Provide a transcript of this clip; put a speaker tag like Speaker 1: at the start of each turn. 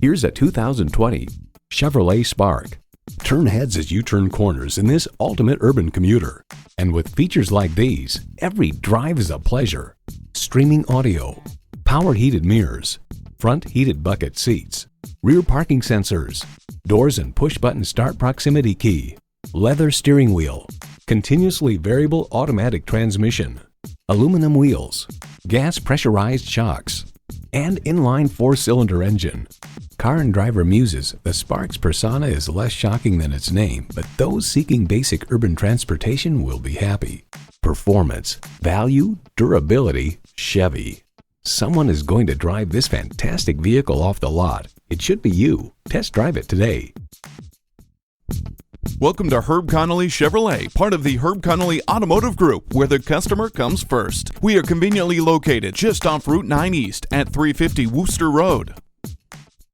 Speaker 1: Here's a 2020 Chevrolet Spark. Turn heads as you turn corners in this ultimate urban commuter. And with features like these, every drive is a pleasure. Streaming audio, power heated mirrors, front heated bucket seats, rear parking sensors, doors and push-button start proximity key, leather steering wheel, continuously variable automatic transmission, aluminum wheels, gas pressurized shocks, and inline 4-cylinder engine. Car and Driver muses the Spark's persona is less shocking than its name, but those seeking basic urban transportation will be happy. Performance, value, durability, Chevy. Someone is going to drive this fantastic vehicle off the lot. It should be you. Test drive it today.
Speaker 2: Welcome to Herb Connolly Chevrolet, part of the Herb Connolly Automotive Group, where the customer comes first. We are conveniently located just off Route 9 East at 350 Wooster Road.